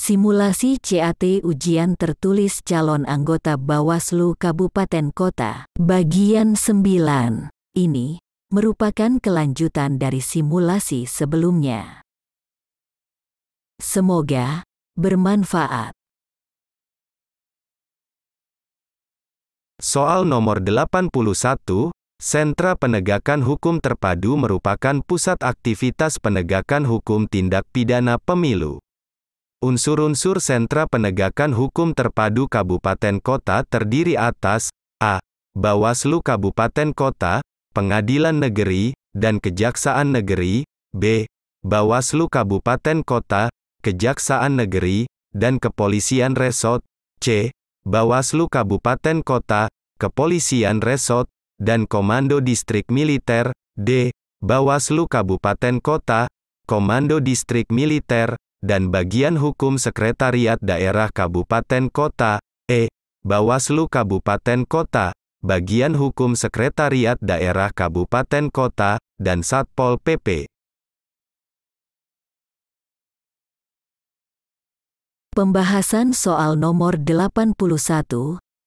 Simulasi CAT Ujian Tertulis Calon Anggota Bawaslu Kabupaten Kota, bagian 9. Ini merupakan kelanjutan dari simulasi sebelumnya. Semoga bermanfaat. Soal nomor 81, Sentra Penegakan Hukum Terpadu merupakan pusat aktivitas penegakan hukum tindak pidana pemilu. Unsur-unsur Sentra Penegakan Hukum Terpadu Kabupaten Kota terdiri atas a. Bawaslu Kabupaten Kota, Pengadilan Negeri, dan Kejaksaan Negeri, b. Bawaslu Kabupaten Kota, Kejaksaan Negeri, dan Kepolisian Resort, c. Bawaslu Kabupaten Kota, Kepolisian Resort, dan Komando Distrik Militer, d. Bawaslu Kabupaten Kota, Komando Distrik Militer, dan Bagian Hukum Sekretariat Daerah Kabupaten Kota, e. Bawaslu Kabupaten Kota, Bagian Hukum Sekretariat Daerah Kabupaten Kota, dan Satpol PP. Pembahasan soal nomor 81,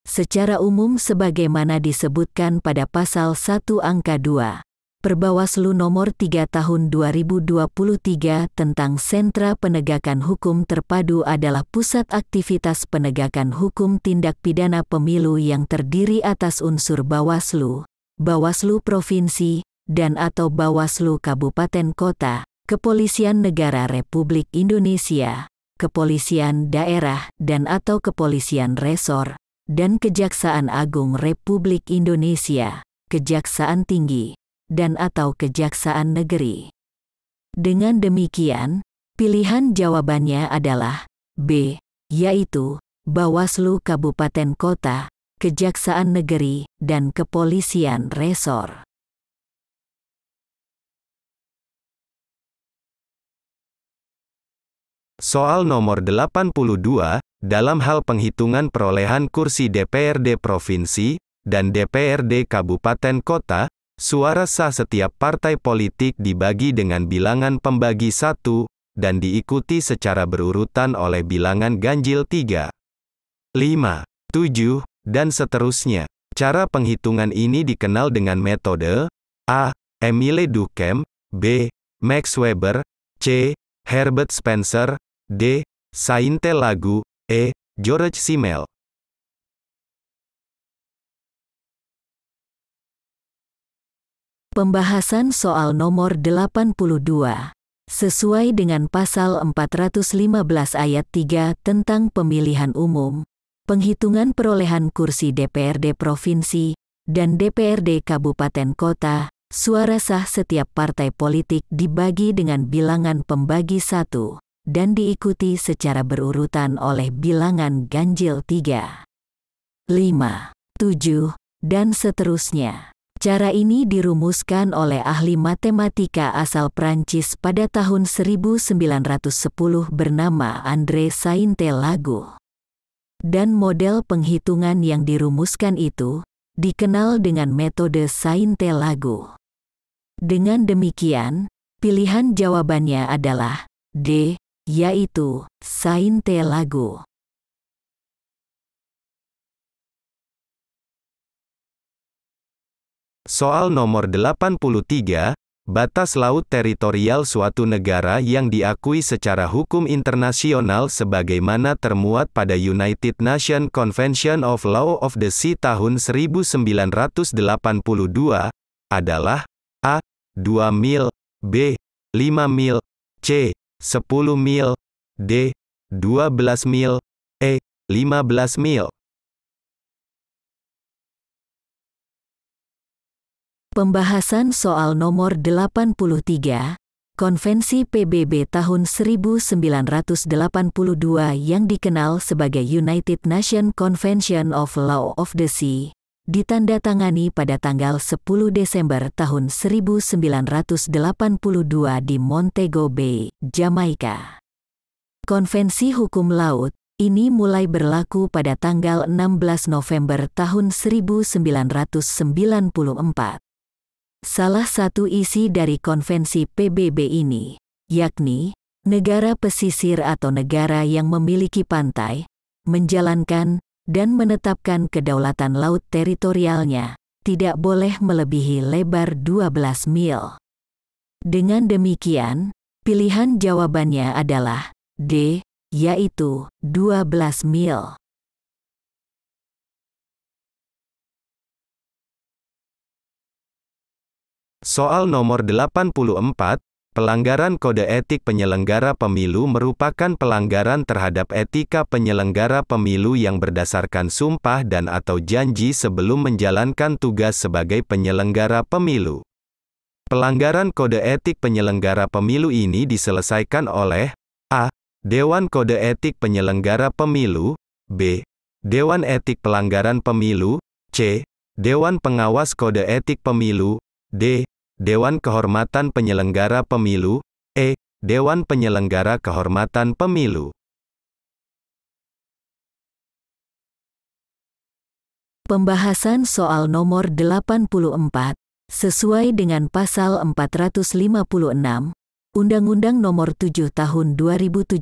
secara umum sebagaimana disebutkan pada pasal 1 angka 2. Perbawaslu nomor 3 tahun 2023 tentang Sentra Penegakan Hukum Terpadu adalah pusat aktivitas penegakan hukum tindak pidana pemilu yang terdiri atas unsur Bawaslu, Bawaslu Provinsi, dan atau Bawaslu Kabupaten Kota, Kepolisian Negara Republik Indonesia, Kepolisian Daerah dan atau Kepolisian Resor, dan Kejaksaan Agung Republik Indonesia, Kejaksaan Tinggi, dan atau Kejaksaan Negeri. Dengan demikian, pilihan jawabannya adalah B, yaitu Bawaslu Kabupaten Kota, Kejaksaan Negeri, dan Kepolisian Resor. Soal nomor 82, dalam hal penghitungan perolehan kursi DPRD Provinsi dan DPRD Kabupaten Kota, suara sah setiap partai politik dibagi dengan bilangan pembagi 1, dan diikuti secara berurutan oleh bilangan ganjil 3, 5, 7, dan seterusnya. Cara penghitungan ini dikenal dengan metode A. Emile Durkheim, B. Max Weber, C. Herbert Spencer, D. Sainte Lagu, E. George Simmel. Pembahasan soal nomor 82. Sesuai dengan pasal 415 ayat 3 tentang pemilihan umum, penghitungan perolehan kursi DPRD Provinsi dan DPRD Kabupaten Kota, suara sah setiap partai politik dibagi dengan bilangan pembagi 1, dan diikuti secara berurutan oleh bilangan ganjil 3, 5, 7, dan seterusnya. Cara ini dirumuskan oleh ahli matematika asal Prancis pada tahun 1910 bernama André Sainte Lagu. Dan model penghitungan yang dirumuskan itu dikenal dengan metode Sainte Lagu. Dengan demikian, pilihan jawabannya adalah D, yaitu Sainte Lagu. Soal nomor 83, batas laut teritorial suatu negara yang diakui secara hukum internasional sebagaimana termuat pada United Nations Convention of Law of the Sea tahun 1982, adalah A. 2 mil, B. 5 mil, C. 10 mil, D. 12 mil, E. 15 mil. Pembahasan soal nomor 83, Konvensi PBB tahun 1982 yang dikenal sebagai United Nations Convention of Law of the Sea, ditandatangani pada tanggal 10 Desember tahun 1982 di Montego Bay, Jamaika. Konvensi Hukum Laut ini mulai berlaku pada tanggal 16 November tahun 1994. Salah satu isi dari konvensi PBB ini, yakni Negara pesisir atau negara yang memiliki pantai, menjalankan dan menetapkan kedaulatan laut teritorialnya, tidak boleh melebihi lebar 12 mil. Dengan demikian, pilihan jawabannya adalah D, yaitu 12 mil. Soal nomor 84, pelanggaran kode etik penyelenggara pemilu merupakan pelanggaran terhadap etika penyelenggara pemilu yang berdasarkan sumpah dan/atau janji sebelum menjalankan tugas sebagai penyelenggara pemilu. Pelanggaran kode etik penyelenggara pemilu ini diselesaikan oleh A. Dewan Kode Etik Penyelenggara Pemilu, B. Dewan Etik Pelanggaran Pemilu, C. Dewan Pengawas Kode Etik Pemilu, D. Dewan Kehormatan Penyelenggara Pemilu, E. Dewan Penyelenggara Kehormatan Pemilu. Pembahasan soal nomor 84, sesuai dengan pasal 456, Undang-Undang Nomor 7 Tahun 2017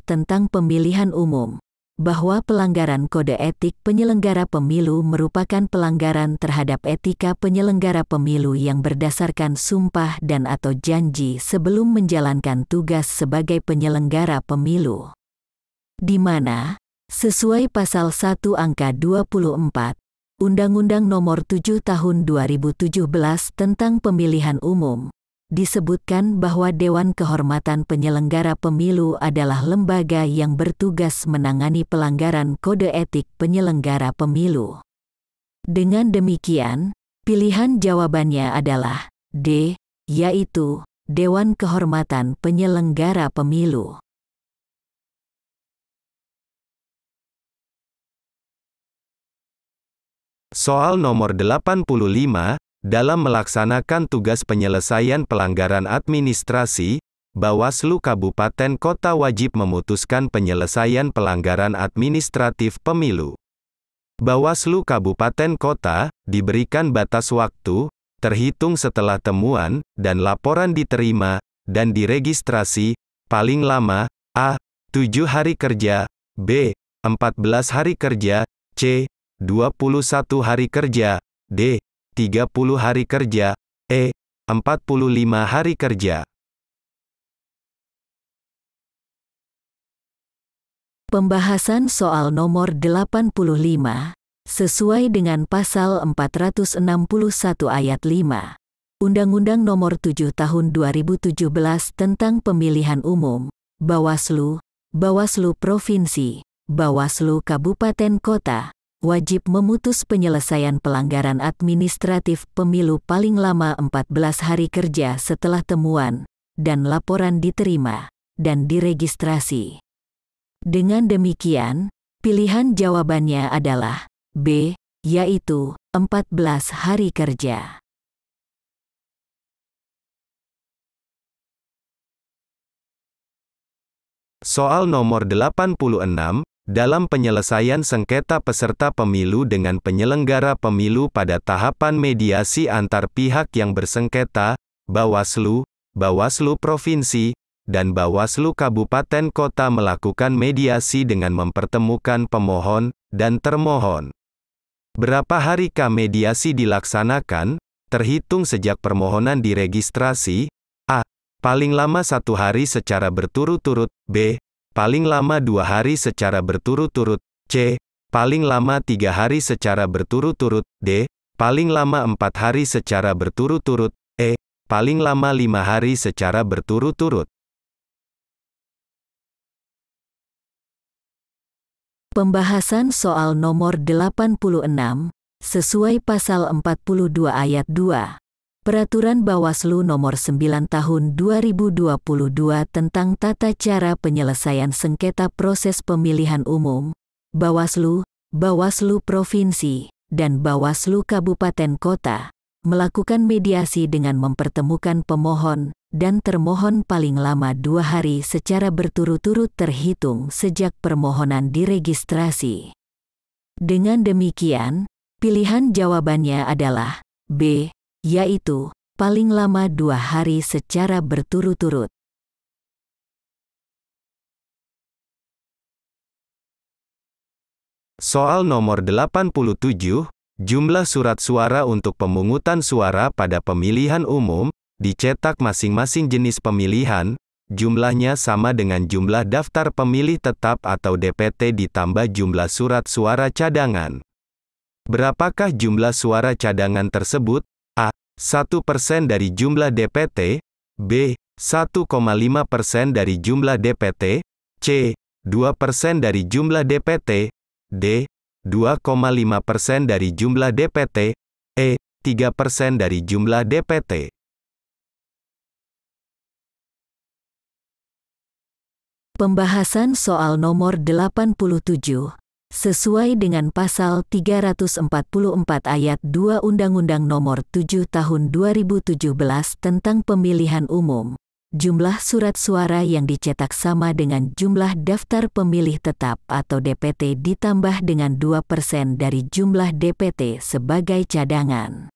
tentang Pemilihan Umum, bahwa pelanggaran kode etik penyelenggara pemilu merupakan pelanggaran terhadap etika penyelenggara pemilu yang berdasarkan sumpah dan/atau janji sebelum menjalankan tugas sebagai penyelenggara pemilu. Di mana, sesuai pasal 1 angka 24, Undang-Undang Nomor 7 Tahun 2017 tentang Pemilihan Umum, disebutkan bahwa Dewan Kehormatan Penyelenggara Pemilu adalah lembaga yang bertugas menangani pelanggaran kode etik penyelenggara pemilu. Dengan demikian, pilihan jawabannya adalah D, yaitu Dewan Kehormatan Penyelenggara Pemilu. Soal nomor 85, dalam melaksanakan tugas penyelesaian pelanggaran administrasi, Bawaslu Kabupaten Kota wajib memutuskan penyelesaian pelanggaran administratif pemilu. Bawaslu Kabupaten Kota diberikan batas waktu, terhitung setelah temuan dan laporan diterima dan diregistrasi, paling lama A. 7 hari kerja, B. 14 hari kerja, C. 21 hari kerja, D. 30 hari kerja, E. 45 hari kerja. Pembahasan soal nomor 85, sesuai dengan pasal 461 ayat 5, Undang-Undang Nomor 7 Tahun 2017 tentang Pemilihan Umum, Bawaslu, Bawaslu Provinsi, Bawaslu Kabupaten Kota, wajib memutus penyelesaian pelanggaran administratif pemilu paling lama 14 hari kerja setelah temuan dan laporan diterima dan diregistrasi. Dengan demikian, pilihan jawabannya adalah B, yaitu 14 hari kerja. Soal nomor 86, dalam penyelesaian sengketa peserta pemilu dengan penyelenggara pemilu pada tahapan mediasi antar pihak yang bersengketa, Bawaslu, Bawaslu Provinsi, dan Bawaslu Kabupaten Kota melakukan mediasi dengan mempertemukan pemohon dan termohon. Berapa harikah mediasi dilaksanakan, terhitung sejak permohonan diregistrasi? A. Paling lama 1 hari secara berturut-turut, B. Paling lama 2 hari secara berturut-turut, C. Paling lama 3 hari secara berturut-turut, D. Paling lama 4 hari secara berturut-turut, E. Paling lama 5 hari secara berturut-turut. Pembahasan soal nomor 86, sesuai pasal 42 ayat 2. Peraturan Bawaslu Nomor 9 Tahun 2022 tentang tata cara penyelesaian sengketa proses pemilihan umum, Bawaslu, Bawaslu Provinsi, dan Bawaslu Kabupaten Kota, melakukan mediasi dengan mempertemukan pemohon dan termohon paling lama 2 hari secara berturut-turut terhitung sejak permohonan diregistrasi. Dengan demikian, pilihan jawabannya adalah B, yaitu paling lama 2 hari secara berturut-turut. Soal nomor 87, jumlah surat suara untuk pemungutan suara pada pemilihan umum, dicetak masing-masing jenis pemilihan, jumlahnya sama dengan jumlah daftar pemilih tetap atau DPT ditambah jumlah surat suara cadangan. Berapakah jumlah suara cadangan tersebut? A. 1% dari jumlah DPT, B. 1,5% dari jumlah DPT, C. 2% dari jumlah DPT, D. 2,5% dari jumlah DPT, E. 3% dari jumlah DPT. Pembahasan soal nomor 87. Sesuai dengan pasal 344 ayat 2 Undang-Undang Nomor 7 Tahun 2017 tentang Pemilihan Umum, jumlah surat suara yang dicetak sama dengan jumlah daftar pemilih tetap atau DPT ditambah dengan 2% dari jumlah DPT sebagai cadangan.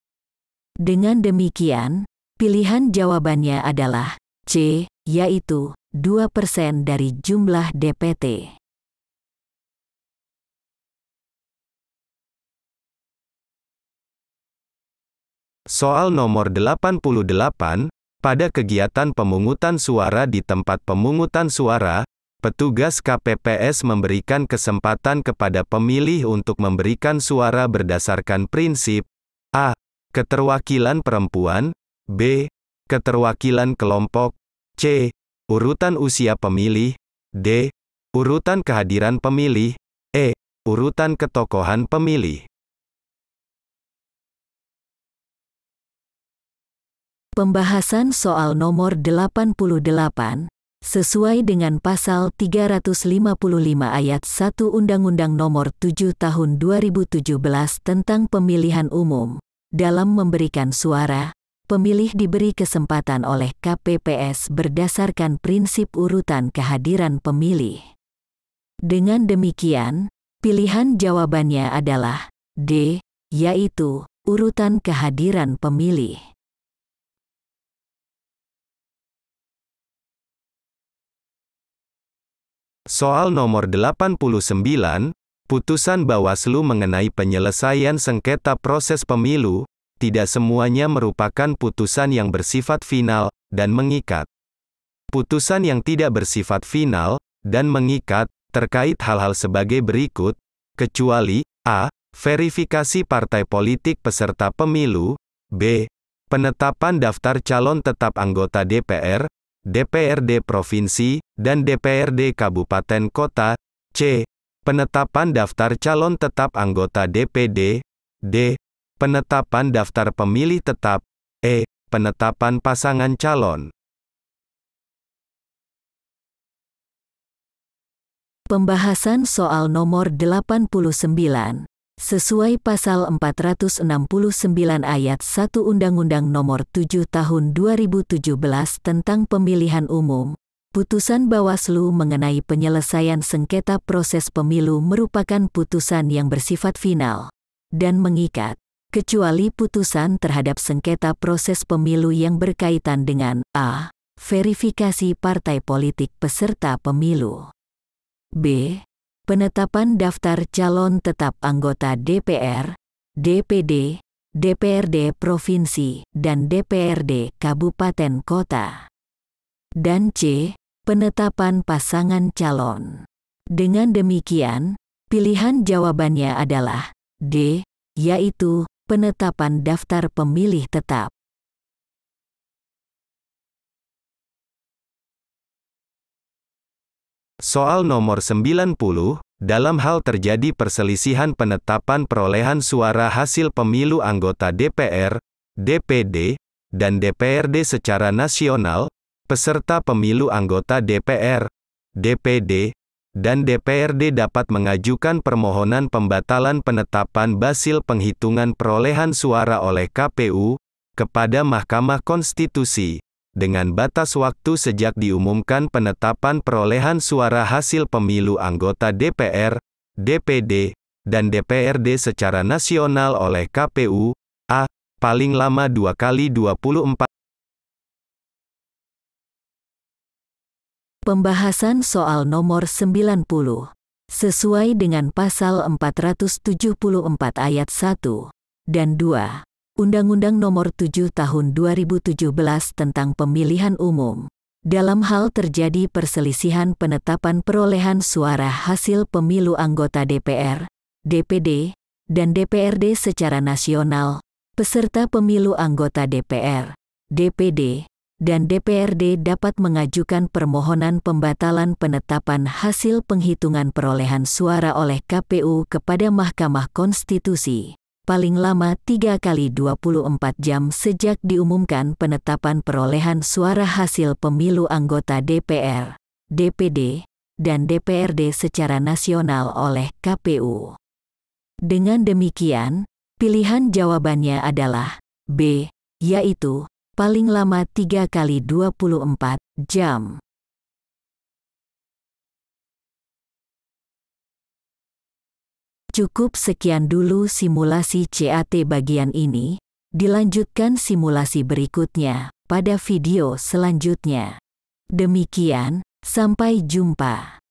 Dengan demikian, pilihan jawabannya adalah C, yaitu 2% dari jumlah DPT. Soal nomor 88, pada kegiatan pemungutan suara di tempat pemungutan suara, petugas KPPS memberikan kesempatan kepada pemilih untuk memberikan suara berdasarkan prinsip A. Keterwakilan perempuan, B. Keterwakilan kelompok, C. Urutan usia pemilih, D. Urutan kehadiran pemilih, E. Urutan ketokohan pemilih. Pembahasan soal nomor 88, sesuai dengan pasal 355 ayat 1 Undang-Undang Nomor 7 Tahun 2017 tentang Pemilihan Umum. Dalam memberikan suara, pemilih diberi kesempatan oleh KPPS berdasarkan prinsip urutan kehadiran pemilih. Dengan demikian, pilihan jawabannya adalah D, yaitu urutan kehadiran pemilih. Soal nomor 89, putusan Bawaslu mengenai penyelesaian sengketa proses pemilu, tidak semuanya merupakan putusan yang bersifat final dan mengikat. Putusan yang tidak bersifat final dan mengikat terkait hal-hal sebagai berikut, kecuali A. Verifikasi partai politik peserta pemilu, B. Penetapan daftar calon tetap anggota DPR, DPRD Provinsi, dan DPRD Kabupaten Kota, C. Penetapan daftar calon tetap anggota DPD, D. Penetapan daftar pemilih tetap, E. Penetapan pasangan calon. Pembahasan soal nomor 89. Sesuai pasal 469 ayat 1 Undang-Undang Nomor 7 Tahun 2017 tentang Pemilihan Umum, putusan Bawaslu mengenai penyelesaian sengketa proses pemilu merupakan putusan yang bersifat final dan mengikat, kecuali putusan terhadap sengketa proses pemilu yang berkaitan dengan A. Verifikasi partai politik peserta pemilu, B. Penetapan daftar calon tetap anggota DPR, DPD, DPRD Provinsi, dan DPRD Kabupaten Kota. Dan C. Penetapan pasangan calon. Dengan demikian, pilihan jawabannya adalah D, yaitu penetapan daftar pemilih tetap. Soal nomor 90, dalam hal terjadi perselisihan penetapan perolehan suara hasil pemilu anggota DPR, DPD, dan DPRD secara nasional, peserta pemilu anggota DPR, DPD, dan DPRD dapat mengajukan permohonan pembatalan penetapan hasil penghitungan perolehan suara oleh KPU kepada Mahkamah Konstitusi, dengan batas waktu sejak diumumkan penetapan perolehan suara hasil pemilu anggota DPR, DPD, dan DPRD secara nasional oleh KPU, A. Paling lama 2 kali 24. Pembahasan soal nomor 90. sesuai dengan pasal 474 ayat 1 dan 2 Undang-Undang Nomor 7 Tahun 2017 tentang Pemilihan Umum. Dalam hal terjadi perselisihan penetapan perolehan suara hasil pemilu anggota DPR, DPD, dan DPRD secara nasional, peserta pemilu anggota DPR, DPD, dan DPRD dapat mengajukan permohonan pembatalan penetapan hasil penghitungan perolehan suara oleh KPU kepada Mahkamah Konstitusi, paling lama 3 kali 24 jam sejak diumumkan penetapan perolehan suara hasil pemilu anggota DPR, DPD, dan DPRD secara nasional oleh KPU. Dengan demikian, pilihan jawabannya adalah B, yaitu paling lama 3 kali 24 jam. Cukup sekian dulu simulasi CAT bagian ini, dilanjutkan simulasi berikutnya pada video selanjutnya. Demikian, sampai jumpa.